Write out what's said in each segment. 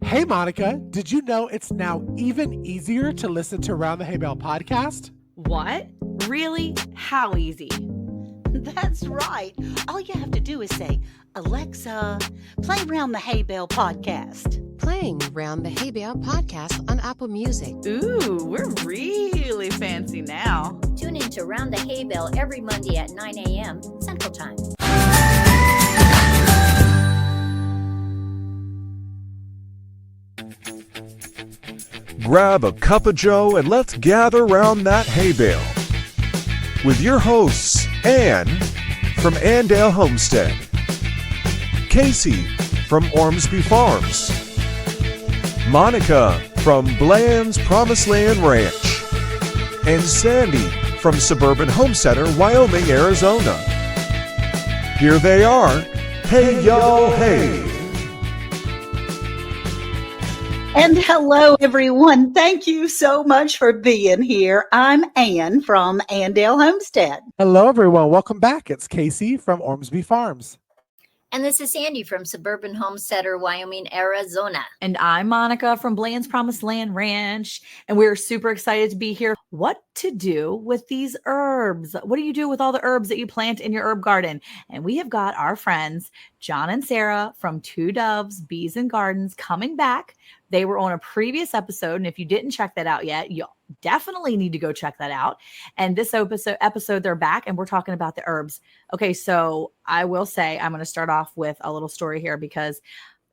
Hey, Monica, did you know it's now even easier to listen to Around the Hay Bale podcast? What? Really? How easy? That's right. All you have to do is say, Alexa, play Round the Hay Bale podcast. Playing Round the Hay Bale podcast on Apple Music. Ooh, we're really fancy now. Tune in to Round the Hay Bale every Monday at 9 a.m. Central Time. Grab a cup of joe and let's gather round that hay bale. With your hosts, Ann from Andale Homestead, Cayce from Ormsby Farms, Monica from Bland's Promised Land Ranch, and Sandi from Suburban Home Center, Wyoming, Arizona. Here they are. Hey, y'all, hey. And hello, everyone. Thank you so much for being here. I'm Ann from Andale Homestead. Hello, everyone. Welcome back. It's Cayce from Ormsby Farms. And this is Sandi from Suburban Homesteader, Wyoming, Arizona. And I'm Monica from Bland's Promised Land Ranch. And we're super excited to be here. What to do with these herbs? What do you do with all the herbs that you plant in your herb garden? And we have got our friends, John and Sarah from Two Doves, Bees and Gardens, coming back. They were on a previous episode. And if you didn't check that out yet, you definitely need to go check that out. And this episode, they're back and we're talking about the herbs. Okay, so I will say I'm going to start off with a little story here because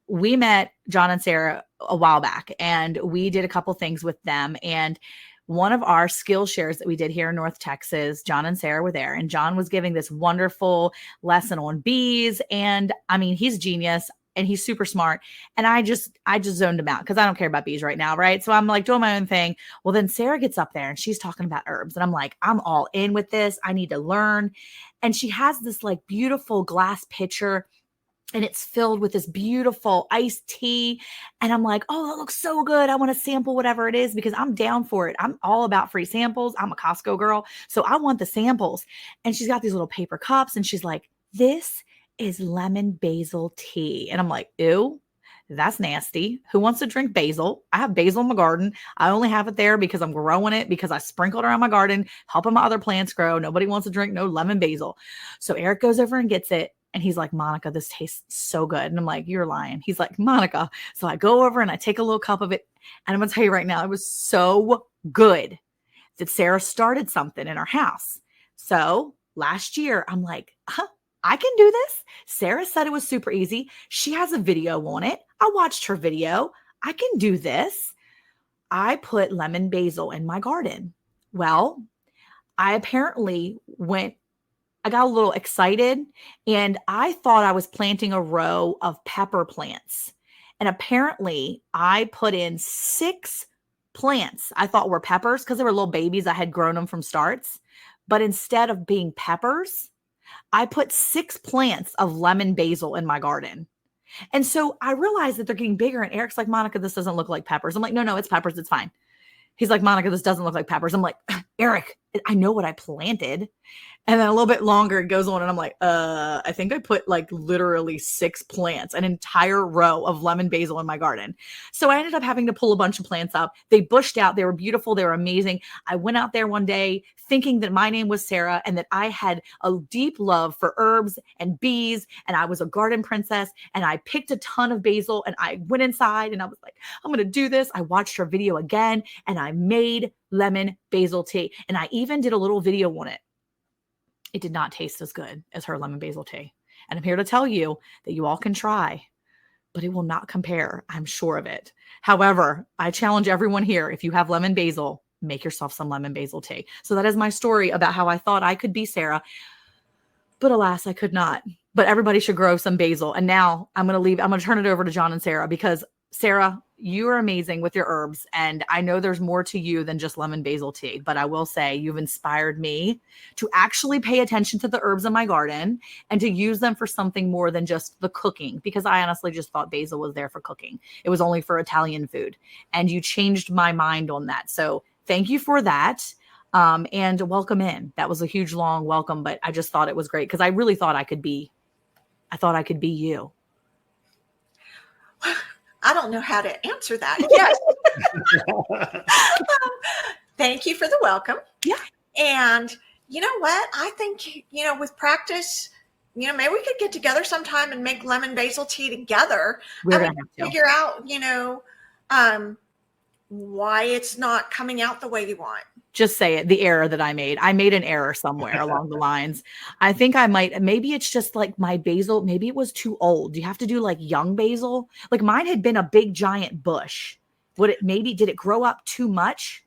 we met John and Sarah a while back and we did a couple things with them. And one of our skill shares that we did here in North Texas, John and Sarah were there. And John was giving this wonderful lesson on bees. And I mean, he's a genius. And he's super smart. And I just zoned him out because I don't care about bees right now. Right. So I'm like doing my own thing. Well, then Sarah gets up there and she's talking about herbs. And I'm like, I'm all in with this. I need to learn. And she has this like beautiful glass pitcher and it's filled with this beautiful iced tea. And I'm like, oh, that looks so good. I want to sample whatever it is because I'm down for it. I'm all about free samples. I'm a Costco girl. So I want the samples. And she's got these little paper cups and she's like, this is lemon basil tea. And I'm like, ew, that's nasty. Who wants to drink basil? I have basil in my garden. I only have it there because I'm growing it because I sprinkled around my garden, helping my other plants grow. Nobody wants to drink no lemon basil. So Eric goes over and gets it. And he's like, Monica, this tastes so good. And I'm like, you're lying. He's like, Monica. So I go over and I take a little cup of it. And I'm going to tell you right now, it was so good that Sarah started something in our house. So last year, I'm like, I can do this. Sarah said it was super easy. She has a video on it. I watched her video. I can do this. I put lemon basil in my garden. Well, I apparently I got a little excited and I thought I was planting a row of pepper plants. And apparently I put in 6 plants I thought were peppers because they were little babies. I had grown them from starts. But instead of being peppers, I put 6 plants of lemon basil in my garden. And so I realized that they're getting bigger. And Eric's like, Monica, this doesn't look like peppers. I'm like, no, it's peppers. It's fine. He's like, Monica, this doesn't look like peppers. I'm like, Eric, I know what I planted. And then a little bit longer it goes on and I'm like, I think I put like literally 6 plants, an entire row of lemon basil in my garden. So I ended up having to pull a bunch of plants up. They bushed out. They were beautiful. They were amazing. I went out there one day thinking that my name was Sarah and that I had a deep love for herbs and bees and I was a garden princess and I picked a ton of basil and I went inside and I was like, I'm going to do this. I watched her video again and I made lemon basil tea and I even did a little video on it. It did not taste as good as her lemon basil tea. And I'm here to tell you that you all can try, but it will not compare. I'm sure of it. However, I challenge everyone here, if you have lemon basil, make yourself some lemon basil tea. So that is my story about how I thought I could be Sarah, but alas, I could not. But everybody should grow some basil. And now I'm going to turn it over to John and Sarah because Sarah, you are amazing with your herbs. And I know there's more to you than just lemon basil tea, but I will say you've inspired me to actually pay attention to the herbs in my garden and to use them for something more than just the cooking, because I honestly just thought basil was there for cooking. It was only for Italian food. And you changed my mind on that. So thank you for that. And welcome in. That was a huge, long welcome, but I just thought it was great because I really thought I could be you. I don't know how to answer that. Yes. Thank you for the welcome. Yeah. And you know what? I think, with practice, maybe we could get together sometime and make lemon basil tea together. We're going to have to figure out, why it's not coming out the way you want. Just say it. The error that I made an error somewhere along the lines. I think maybe it's just like my basil. Maybe it was too old. Do you have to do like young basil? Like mine had been a big giant bush. Did it grow up too much?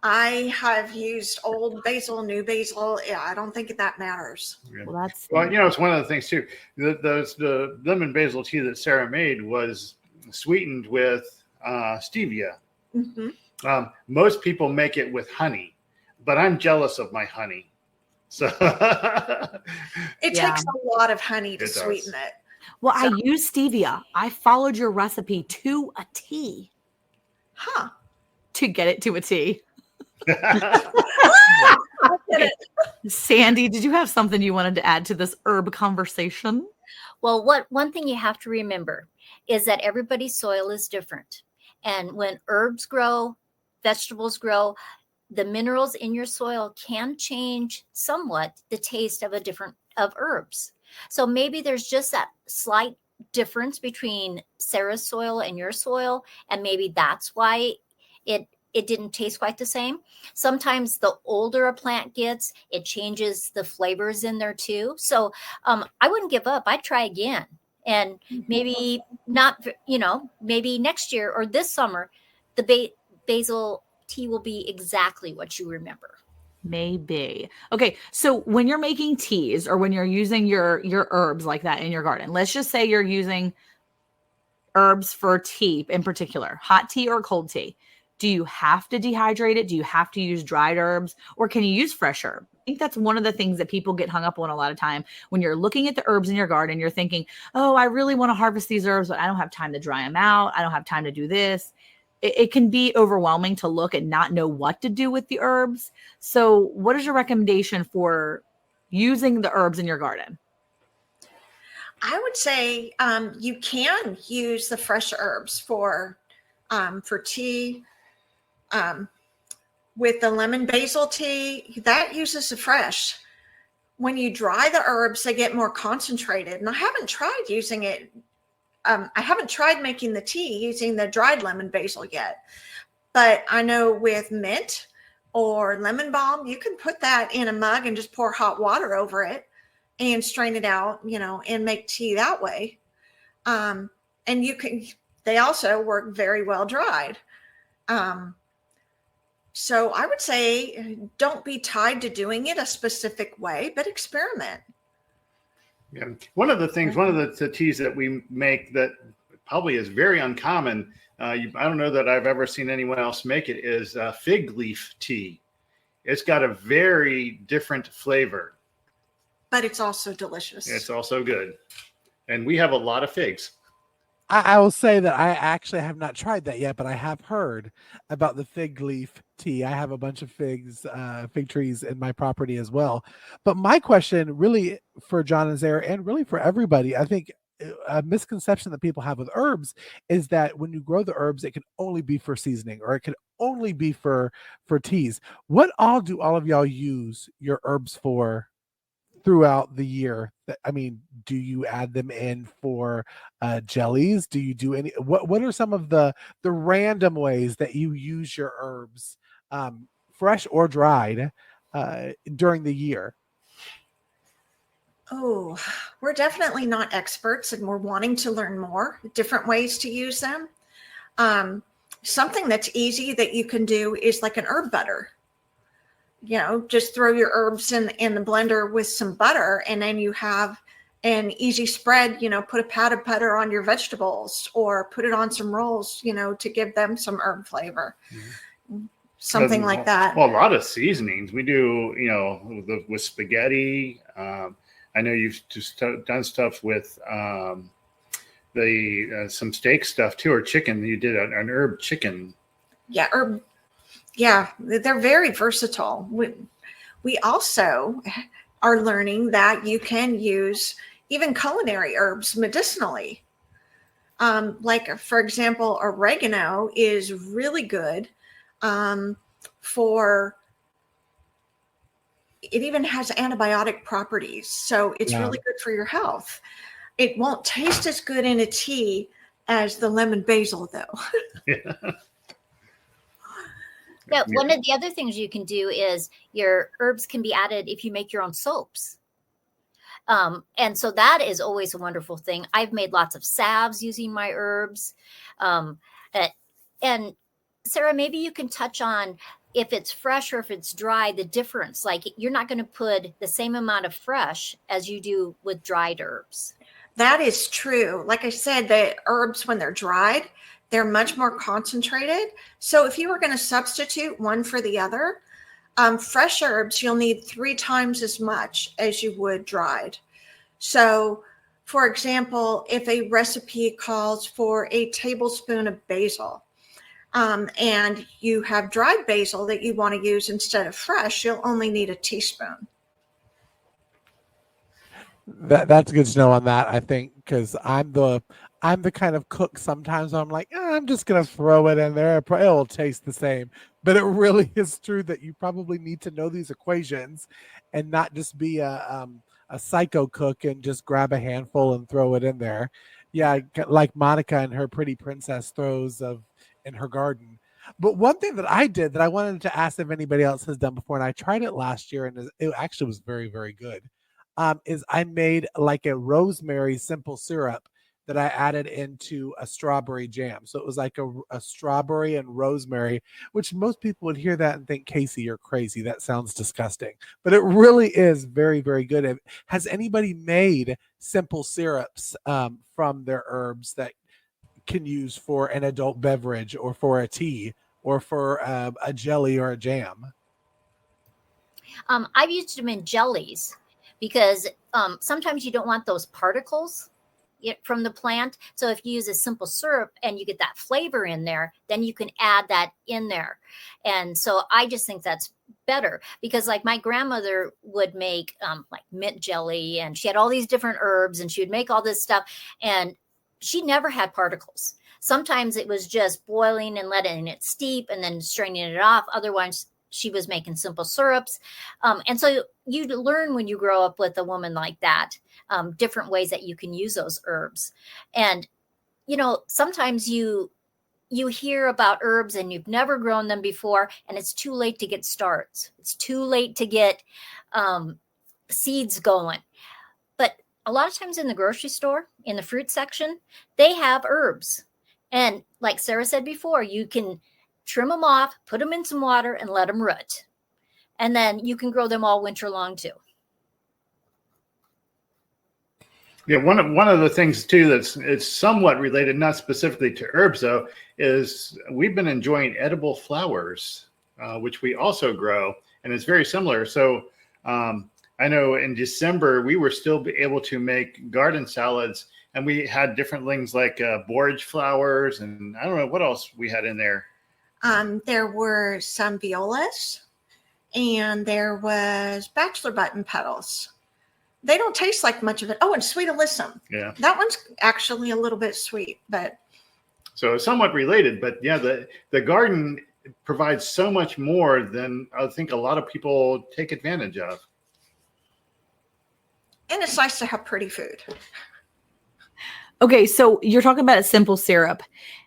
I have used old basil, new basil. Yeah, I don't think that matters. Yeah. Well, that's it's one of the things too. The lemon basil tea that Sarah made was sweetened with stevia. Mm-hmm. Most people make it with honey, but I'm jealous of my honey. So it takes a lot of honey to sweeten it. Well, I use stevia. I followed your recipe to a T. Huh. To get it to a T. Sandi, did you have something you wanted to add to this herb conversation? Well, one thing you have to remember is that everybody's soil is different. And when herbs grow, vegetables grow, the minerals in your soil can change somewhat the taste of of herbs. So maybe there's just that slight difference between Sarah's soil and your soil, and maybe that's why it didn't taste quite the same. Sometimes the older a plant gets, it changes the flavors in there too. So I wouldn't give up. I'd try again. And maybe not, maybe next year or this summer, the basil tea will be exactly what you remember. Maybe. Okay. So when you're making teas or when you're using your herbs like that in your garden, let's just say you're using herbs for tea in particular, hot tea or cold tea. Do you have to dehydrate it? Do you have to use dried herbs, or can you use fresh herb? I think that's one of the things that people get hung up on a lot of time. When you're looking at the herbs in your garden, you're thinking, oh, I really want to harvest these herbs, but I don't have time to dry them out. I don't have time to do this. It can be overwhelming to look and not know what to do with the herbs. So what is your recommendation for using the herbs in your garden? I would say you can use the fresh herbs for tea. With the lemon basil tea, that uses the fresh. When you dry the herbs, they get more concentrated. And I haven't tried using it. I haven't tried making the tea using the dried lemon basil yet. But I know with mint or lemon balm, you can put that in a mug and just pour hot water over it and strain it out, and make tea that way. And they also work very well dried. So I would say don't be tied to doing it a specific way, but experiment. Yeah. One of the teas that we make that probably is very uncommon, I don't know that I've ever seen anyone else make it, is fig leaf tea. It's got a very different flavor. But it's also delicious. It's also good. And we have a lot of figs. I will say that I actually have not tried that yet, but I have heard about the fig leaf tea. I have a bunch of fig trees in my property as well. But my question really for John and Sarah, and really for everybody, I think a misconception that people have with herbs is that when you grow the herbs, it can only be for seasoning, or it can only be for teas. What all do all of y'all use your herbs for throughout the year? I mean, do you add them in for jellies? Do you do any? What are some of the random ways that you use your herbs, fresh or dried, during the year? Oh, we're definitely not experts, and we're wanting to learn more different ways to use them. Something that's easy that you can do is like an herb butter. Just throw your herbs in the blender with some butter, and then you have an easy spread. Put a pat of butter on your vegetables, or put it on some rolls, to give them some herb flavor. Mm-hmm. Something like that. Well, a lot of seasonings we do, with spaghetti. I know you've just done stuff with some steak stuff too, or chicken. You did an herb chicken. Yeah, herb. Yeah, they're very versatile. We also are learning that you can use even culinary herbs medicinally. Like, for example, oregano is really good for, it even has antibiotic properties. So it's really good for your health. It won't taste as good in a tea as the lemon basil, though. Yeah, one of the other things you can do is your herbs can be added if you make your own soaps. And so that is always a wonderful thing. I've made lots of salves using my herbs. And Sarah, maybe you can touch on if it's fresh or if it's dry, the difference. Like, you're not going to put the same amount of fresh as you do with dried herbs. That is true. Like I said, the herbs, when they're dried, they're much more concentrated. So if you were going to substitute one for the other, fresh herbs, you'll need 3 times as much as you would dried. So, for example, if a recipe calls for a tablespoon of basil, and you have dried basil that you want to use instead of fresh, you'll only need a teaspoon. That's good to know on that, I think, because I'm the kind of cook sometimes I'm like, I'm just gonna throw it in there. It'll taste the same. But it really is true that you probably need to know these equations and not just be a psycho cook and just grab a handful and throw it in there. Yeah, like Monica and her pretty princess throws of in her garden. But one thing that I did that I wanted to ask if anybody else has done before, and I tried it last year, and it actually was very, very good. Is I made like a rosemary simple syrup that I added into a strawberry jam. So it was like a strawberry and rosemary, which most people would hear that and think, Cayce, you're crazy. That sounds disgusting. But it really is very, very good. Has anybody made simple syrups from their herbs that can use for an adult beverage or for a tea or for a jelly or a jam? I've used them in jellies because sometimes you don't want those particles from the plant. So if you use a simple syrup and you get that flavor in there, then you can add that in there. And so I just think that's better because, like, my grandmother would make like mint jelly, and she had all these different herbs, and she would make all this stuff, and she never had particles. Sometimes it was just boiling and letting it steep and then straining it off. Otherwise, she was making simple syrups. And so you learn when you grow up with a woman like that, different ways that you can use those herbs. And, sometimes you hear about herbs and you've never grown them before, and it's too late to get starts. It's too late to get seeds going. But a lot of times in the grocery store, in the fruit section, they have herbs. And like Sarah said before, you can trim them off, put them in some water, and let them root. And then you can grow them all winter long too. Yeah, one of the things too it's somewhat related, not specifically to herbs though, is we've been enjoying edible flowers, which we also grow, and it's very similar. So I know in December we were still able to make garden salads, and we had different things like borage flowers, and I don't know what else we had in there. There were some violas, and there was bachelor button petals. They don't taste like much of it. Oh, and sweet alyssum. Yeah. That one's actually a little bit sweet, but. So somewhat related, but yeah, the garden provides so much more than I think a lot of people take advantage of. And it's nice to have pretty food. Okay, so you're talking about a simple syrup.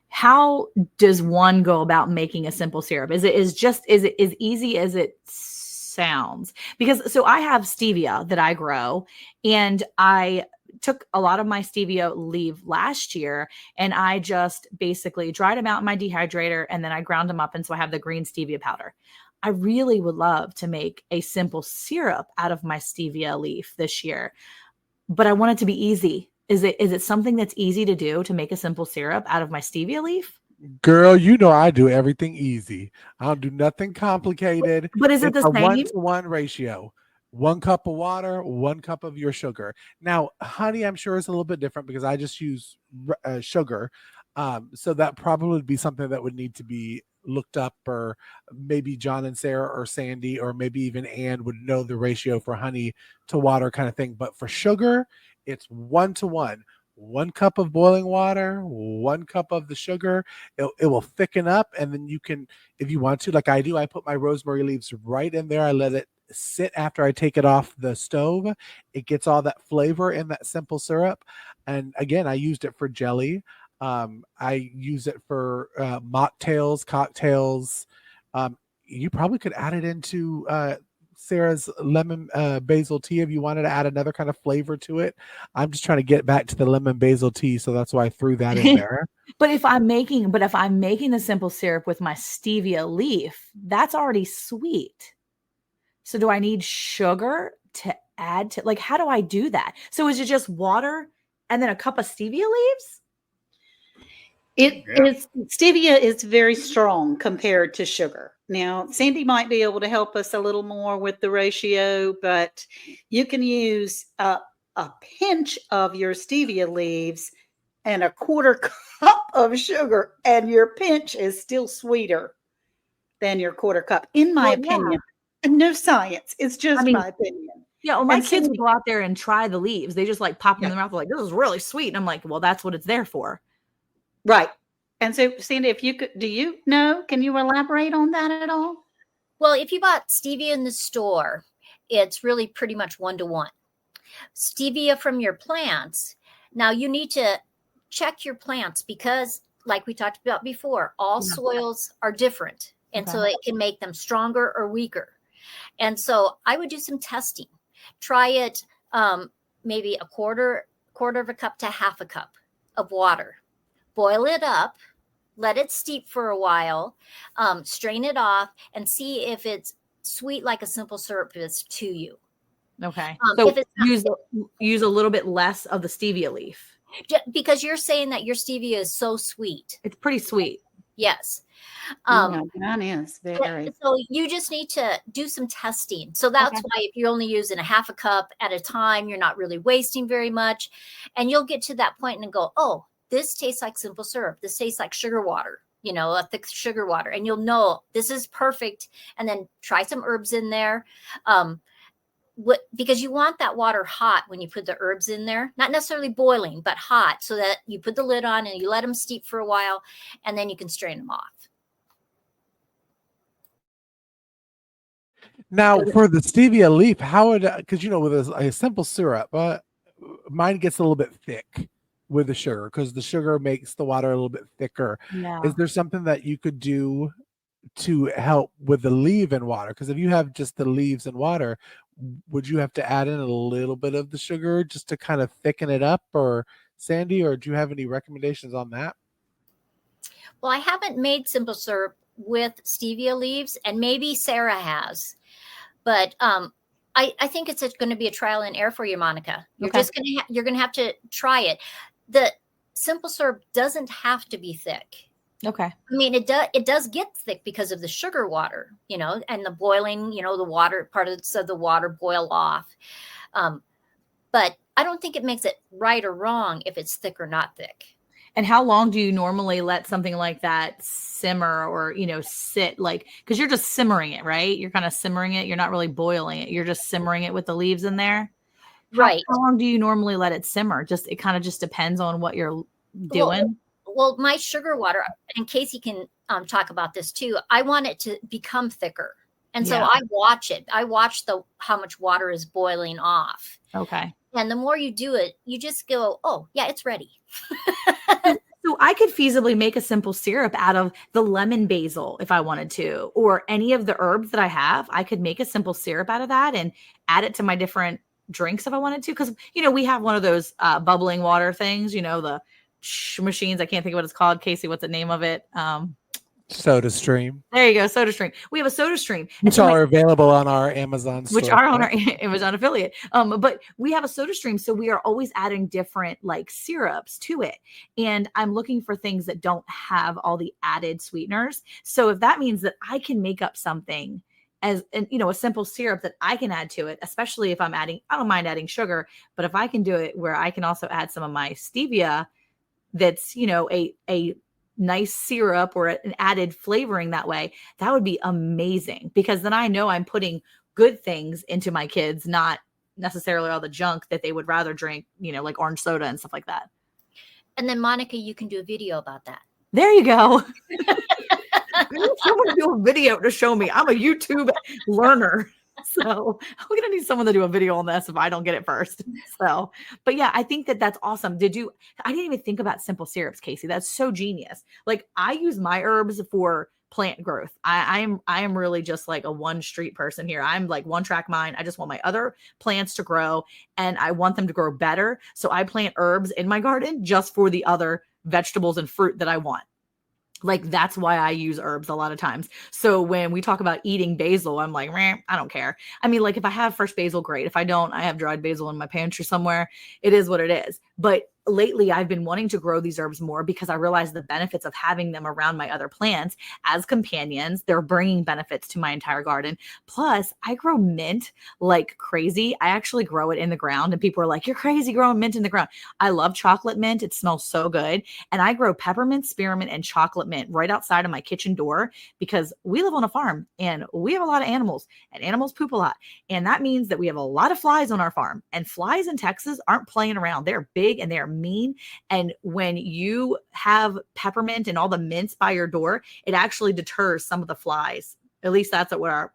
How does one go about making a simple syrup? Is it as easy as it sounds? Because so I have stevia that I grow, and I took a lot of my stevia leaf last year, and I just basically dried them out in my dehydrator, and then I ground them up, and so I have the green stevia powder. I really would love to make a simple syrup out of my stevia leaf this year, but I want it to be easy. Is it something that's easy to do to make a simple syrup out of my stevia leaf? Girl, I do everything easy. I don't do nothing complicated. But is it the same? 1-to-1 ratio. 1 cup of water, 1 cup of your sugar. Now, honey, I'm sure is a little bit different because I just use sugar. So that probably would be something that would need to be looked up, or maybe John and Sarah or Sandy or maybe even Ann would know the ratio for honey to water kind of thing. But for sugar, it's 1-to-1. 1 cup of boiling water, 1 cup of the sugar. It will thicken up, and then you can, if you want to, like I do, I put my rosemary leaves right in there. I let it sit after I take it off the stove. It gets all that flavor in that simple syrup. And again, I used it for jelly. I use it for mocktails, cocktails. You probably could add it into Sarah's lemon basil tea if you wanted to add another kind of flavor to it. I'm just trying to get back to the lemon basil tea, so that's why I threw that in there. But if I'm making the simple syrup with my stevia leaf, that's already sweet. So do I need sugar to add to, like, how do I do that? So is it just water and then a cup of stevia leaves? Stevia is very strong compared to sugar. Now, Sandi might be able to help us a little more with the ratio, but you can use a pinch of your stevia leaves and a 1/4 cup of sugar, and your pinch is still sweeter than your 1/4 cup, in my opinion. And no science. It's just my opinion. Yeah, well, my kids will go out there and try the leaves. They just like pop them in their mouth. They're like, this is really sweet. And I'm like, well, that's what it's there for. Right. And so, Sandi, if you could, do you know, can you elaborate on that at all? Well, if you bought stevia in the store, it's really pretty much 1-to-1. Stevia from your plants. Now you need to check your plants because, like we talked about before, all soils are different. And so it can make them stronger or weaker. And so I would do some testing. Try it maybe a quarter of a cup to 1/2 cup of water. Boil it up, let it steep for a while, strain it off, and see if it's sweet like a simple syrup is to you. Okay. So if it's use a little bit less of the stevia leaf. Because you're saying that your stevia is so sweet. It's pretty sweet. Yes. Mine is very. So you just need to do some testing. So that's why if you're only using 1/2 cup at a time, you're not really wasting very much. And you'll get to that point and go, oh, this tastes like simple syrup. This tastes like sugar water, a thick sugar water. And you'll know this is perfect. And then try some herbs in there. Because you want that water hot when you put the herbs in there, not necessarily boiling, but hot, so that you put the lid on and you let them steep for a while, and then you can strain them off. Now, for the stevia leaf, how would, because with a simple syrup, mine gets a little bit thick with the sugar because the sugar makes the water a little bit thicker. Yeah. Is there something that you could do to help with the leave-in water? Because if you have just the leaves and water, would you have to add in a little bit of the sugar just to kind of thicken it up, or Sandi, or do you have any recommendations on that? Well, I haven't made simple syrup with stevia leaves, and maybe Sarah has, but I think it's going to be a trial and error for you, Monica. You're just you're going to have to try it. The simple syrup doesn't have to be thick. Okay. I mean, it does get thick because of the sugar water, and the boiling, the water, parts of the water boil off. But I don't think it makes it right or wrong if it's thick or not thick. And how long do you normally let something like that simmer or, sit, like, because you're just simmering it, right? You're kind of simmering it. You're not really boiling it. You're just simmering it with the leaves in there. Right. How long do you normally let it simmer? It kind of just depends on what you're doing. Well, my sugar water, and Cayce can talk about this too. I want it to become thicker. And so I watch it. I watch how much water is boiling off. Okay. And the more you do it, you just go, oh, yeah, it's ready. So I could feasibly make a simple syrup out of the lemon basil if I wanted to, or any of the herbs that I have. I could make a simple syrup out of that and add it to my different drinks if I wanted to. Because, we have one of those bubbling water things, the machines. I can't think of what it's called. Cayce, what's the name of it? Soda Stream. There you go. Soda Stream. We have a Soda Stream. Which are available on our Amazon store. Which are on our Amazon affiliate. But we have a Soda Stream. So we are always adding different syrups to it. And I'm looking for things that don't have all the added sweeteners. So if that means that I can make up something as a simple syrup that I can add to it, especially if I don't mind adding sugar, but if I can do it where I can also add some of my stevia, that's, a nice syrup or an added flavoring that way, that would be amazing, because then I know I'm putting good things into my kids, not necessarily all the junk that they would rather drink, like orange soda and stuff like that. And then Monica, you can do a video about that. There you go. I need someone to do a video to show me. I'm a YouTube learner. So I'm going to need someone to do a video on this if I don't get it first. So, but yeah, I think that that's awesome. I didn't even think about simple syrups, Cayce. That's so genius. Like I use my herbs for plant growth. I am really just like a one street person here. I'm like one track mind. I just want my other plants to grow and I want them to grow better. So I plant herbs in my garden just for the other vegetables and fruit that I want. Like that's why I use herbs a lot of times. So when we talk about eating basil, I'm like, I don't care. I mean, like if I have fresh basil, great. If I don't, I have dried basil in my pantry somewhere. It is what it is. But lately I've been wanting to grow these herbs more because I realize the benefits of having them around my other plants as companions. They're bringing benefits to my entire garden. Plus I grow mint like crazy. I actually grow it in the ground and people are like, you're crazy growing mint in the ground. I love chocolate mint. It smells so good. And I grow peppermint, spearmint, and chocolate mint right outside of my kitchen door because we live on a farm and we have a lot of animals and animals poop a lot. And that means that we have a lot of flies on our farm, and flies in Texas aren't playing around. They're big and they're mean. And when you have peppermint and all the mints by your door, it actually deters some of the flies. At least that's what our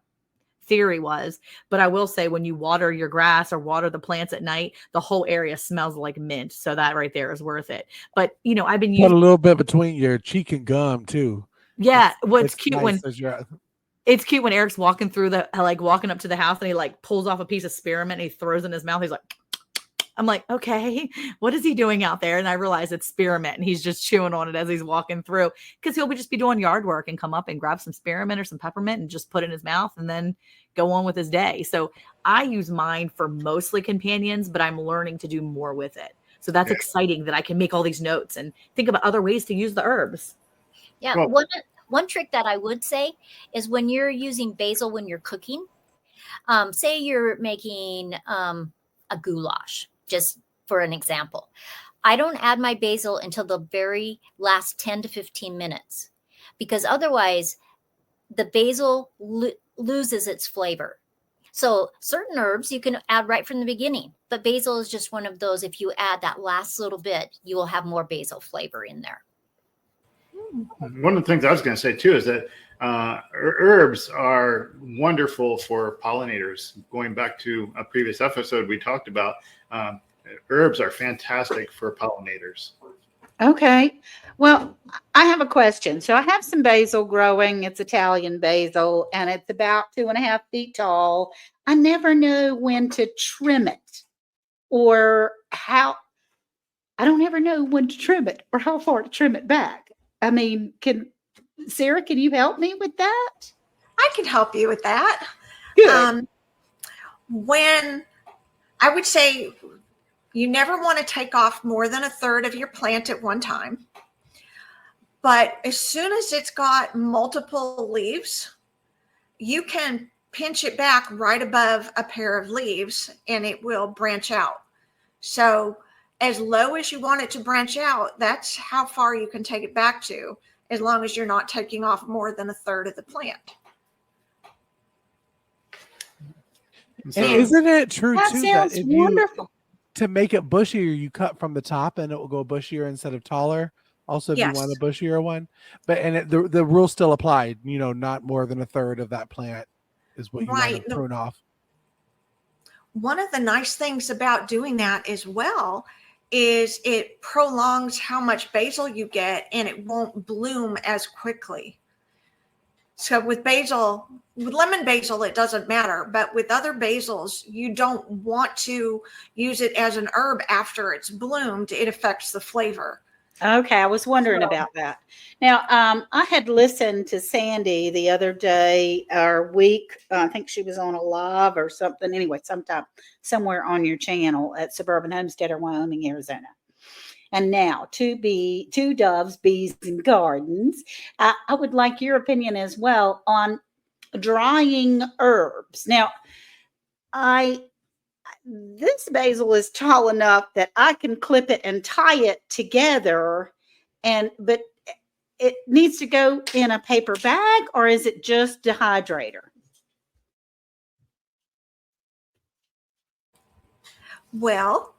theory was. But I will say when you water your grass or water the plants at night, the whole area smells like mint. So that right there is worth it. But I've been Put using a little bit between your cheek and gum too. yeah. What's It's cute nice when it's cute when Eric's walking through walking up to the house and he like pulls off a piece of spearmint and he throws it in his mouth. He's like, I'm like, okay, what is he doing out there? And I realize it's spearmint and he's just chewing on it as he's walking through because he'll just be doing yard work and come up and grab some spearmint or some peppermint and just put it in his mouth and then go on with his day. So I use mine for mostly companions, but I'm learning to do more with it. So that's exciting that I can make all these notes and think about other ways to use the herbs. Yeah. Well- One trick that I would say is when you're using basil when you're cooking, say you're making a goulash, just for an example. I don't add my basil until the very last 10 to 15 minutes because otherwise the basil loses its flavor. So certain herbs you can add right from the beginning, but basil is just one of those. If you add that last little bit, you will have more basil flavor in there. One of the things I was going to say too is that herbs are wonderful for pollinators. Going back to a previous episode, we talked about herbs are fantastic for pollinators. Okay. Well, I have a question. So I have some basil growing. It's Italian basil, and it's about 2.5 feet tall. I never know when to trim it or how. I don't ever know when to trim it or how far to trim it back. I mean, Sarah, can you help me with that? I can help you with that. Good. When I would say you never want to take off more than 1/3 of your plant at one time. But as soon as it's got multiple leaves, you can pinch it back right above a pair of leaves and it will branch out. So as low as you want it to branch out, that's how far you can take it back to, as long as you're not taking off more than 1/3 of the plant. So, And isn't it true That too sounds that wonderful. to make it bushier, you cut from the top and it will go bushier instead of taller? Also, if Yes. you want a bushier one, but the rule still applied. Not more than 1/3 of that plant is what you want Right. to prune off. One of the nice things about doing that as well is it prolongs how much basil you get and it won't bloom as quickly. So with lemon basil, it doesn't matter. But with other basils, you don't want to use it as an herb after it's bloomed. It affects the flavor. Okay, I was wondering about that. Now, I had listened to Sandi the other day or week. I think she was on a live or something. Anyway, somewhere on your channel at Suburban Homesteader, Wyoming, Arizona. And now two doves, bees, and gardens. I would like your opinion as well on drying herbs. Now, this basil is tall enough that I can clip it and tie it together, but it needs to go in a paper bag, or is it just dehydrator? Well,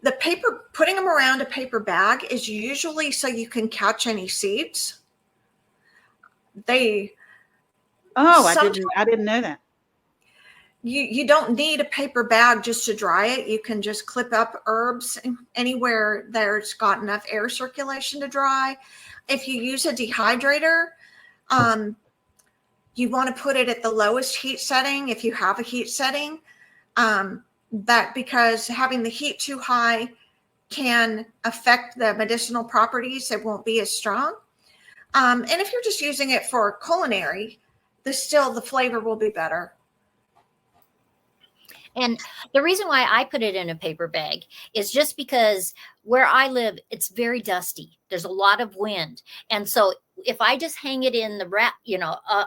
The paper, putting them around a paper bag is usually so you can catch any seeds. They I didn't know that. you don't need a paper bag just to dry it. You can just clip up herbs anywhere there's got enough air circulation to dry. If you use a dehydrator, you want to put it at the lowest heat setting if you have a heat setting. That because having the heat too high can affect the medicinal properties. It won't be as strong. And if you're just using it for culinary, the flavor will be better. And the reason why I put it in a paper bag is just because where I live, it's very dusty. There's a lot of wind. And so if I just hang it in the wrap,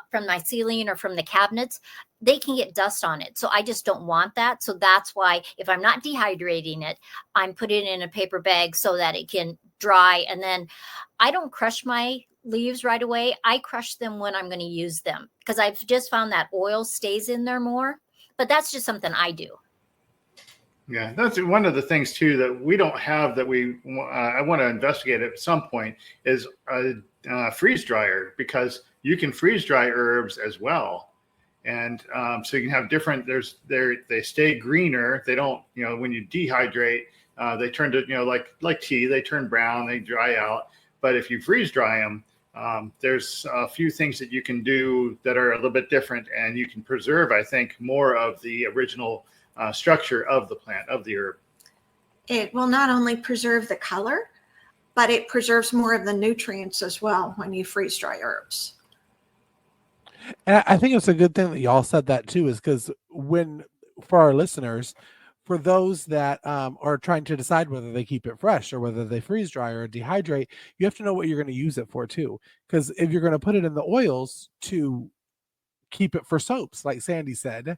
from my ceiling or from the cabinets, they can get dust on it. So I just don't want that. So that's why if I'm not dehydrating it, I'm putting it in a paper bag so that it can dry. And then I don't crush my leaves right away. I crush them when I'm going to use them because I've just found that oil stays in there more. But that's just something I do. Yeah, that's one of the things too that we don't have that I want to investigate at some point is a freeze dryer, because you can freeze dry herbs as well, and so you can have different. They stay greener. They don't, when you dehydrate, they turn to like tea. They turn brown. They dry out. But if you freeze dry them, there's a few things that you can do that are a little bit different, and you can preserve, I think, more of the original structure of the plant, of the herb. It will not only preserve the color, but it preserves more of the nutrients as well when you freeze dry herbs. And I think it's a good thing that y'all said that too, is because for our listeners, for those that are trying to decide whether they keep it fresh or whether they freeze dry or dehydrate, you have to know what you're going to use it for too. Because if you're going to put it in the oils to keep it for soaps, like Sandi said,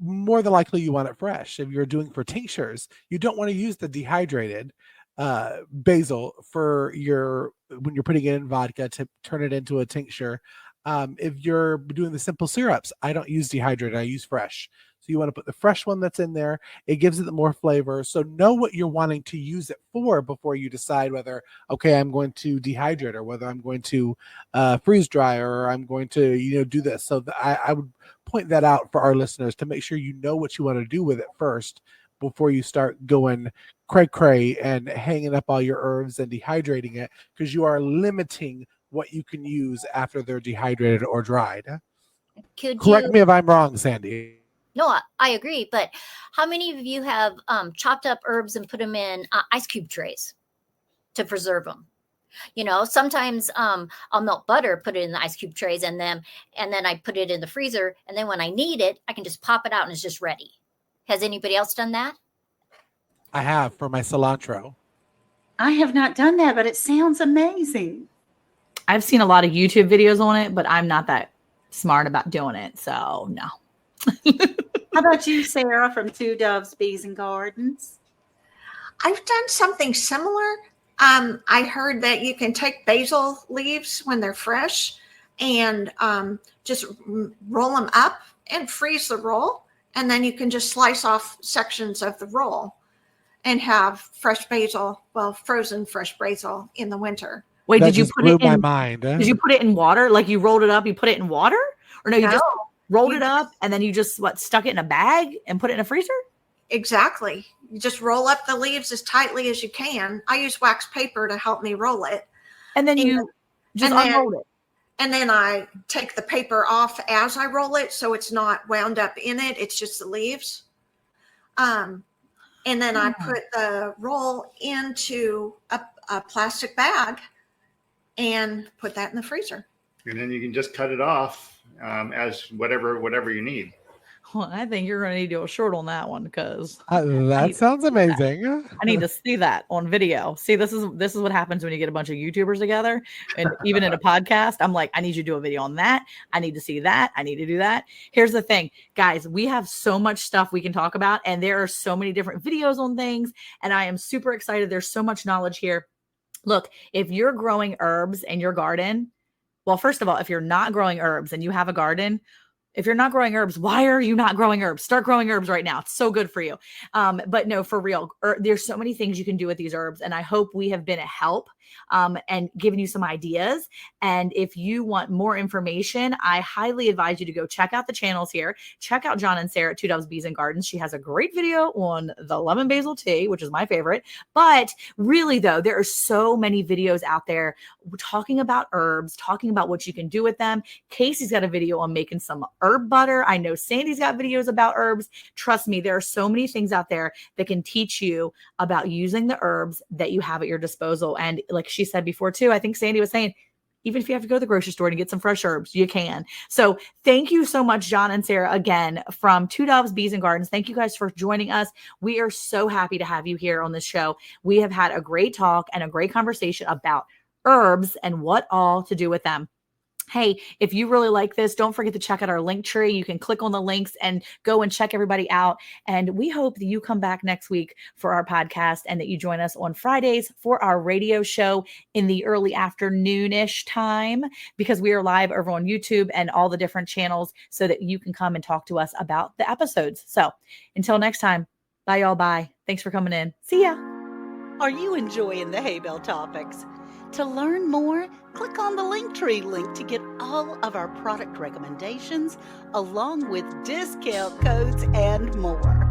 more than likely you want it fresh. If you're doing for tinctures, you don't want to use the dehydrated basil when you're putting it in vodka to turn it into a tincture. If you're doing the simple syrups, I don't use dehydrated, I use fresh. So you want to put the fresh one that's in there. It gives it more flavor. So know what you're wanting to use it for before you decide whether, okay, I'm going to dehydrate, or whether I'm going to freeze dry, or I'm going to, do this. So I would point that out for our listeners to make sure you know what you want to do with it first before you start going cray and hanging up all your herbs and dehydrating it, because you are limiting what you can use after they're dehydrated or dried. Correct me if I'm wrong, Sandi. No, I agree. But how many of you have chopped up herbs and put them in ice cube trays to preserve them? Sometimes I'll melt butter, put it in the ice cube trays, and then I put it in the freezer. And then when I need it, I can just pop it out and it's just ready. Has anybody else done that? I have, for my cilantro. I have not done that, but it sounds amazing. I've seen a lot of YouTube videos on it, but I'm not that smart about doing it. So no. How about you, Sarah, from Two Doves, Bees and Gardens? I've done something similar. I heard that you can take basil leaves when they're fresh and just roll them up and freeze the roll. And then you can just slice off sections of the roll and have fresh basil, frozen fresh basil in the winter. Wait, that did you put it in my mind? Did you put it in water? Like you rolled it up, you put it in water? Or no, you just rolled it up and then you just stuck it in a bag and put it in a freezer? Exactly. You just roll up the leaves as tightly as you can. I use wax paper to help me roll it. And then you just unroll it. And then I take the paper off as I roll it, so it's not wound up in it. It's just the leaves. And then I put the roll into a plastic bag and put that in the freezer. And then you can just cut it off as whatever you need. Well, I think you're going to need to do a short on that one, because that sounds amazing. I need to see that on video. See, this is what happens when you get a bunch of YouTubers together, and even in a podcast, I'm like, I need you to do a video on that. I need to see that. I need to do that. Here's the thing, guys, we have so much stuff we can talk about, and there are so many different videos on things, and I am super excited. There's so much knowledge here. Look, if you're growing herbs in your garden, well, first of all, if you're not growing herbs and you have a garden, If you're not growing herbs, why are you not growing herbs? Start growing herbs right now. It's so good for you. But no, for real, there's so many things you can do with these herbs. And I hope we have been a help and given you some ideas. And if you want more information, I highly advise you to go check out the channels here. Check out John and Sarah at Two Doves Bees and Gardens. She has a great video on the lemon basil tea, which is my favorite. But really, though, there are so many videos out there talking about herbs, talking about what you can do with them. Casey's got a video on making some herb butter. I know Sandy's got videos about herbs. Trust me, there are so many things out there that can teach you about using the herbs that you have at your disposal. And like she said before too, I think Sandy was saying, even if you have to go to the grocery store to get some fresh herbs, you can. So thank you so much, John and Sarah, again, from Two Doves Bees and Gardens. Thank you guys for joining us. We are so happy to have you here on this show. We have had a great talk and a great conversation about herbs and what all to do with them. Hey, if you really like this, don't forget to check out our LinkTree. You can click on the links and go and check everybody out. And we hope that you come back next week for our podcast and that you join us on Fridays for our radio show in the early afternoonish time, because we are live over on YouTube and all the different channels so that you can come and talk to us about the episodes. So until next time, bye y'all. Bye. Thanks for coming in. See ya. Are you enjoying the Hay Bale topics? To learn more, click on the LinkTree link to get all of our product recommendations along with discount codes and more.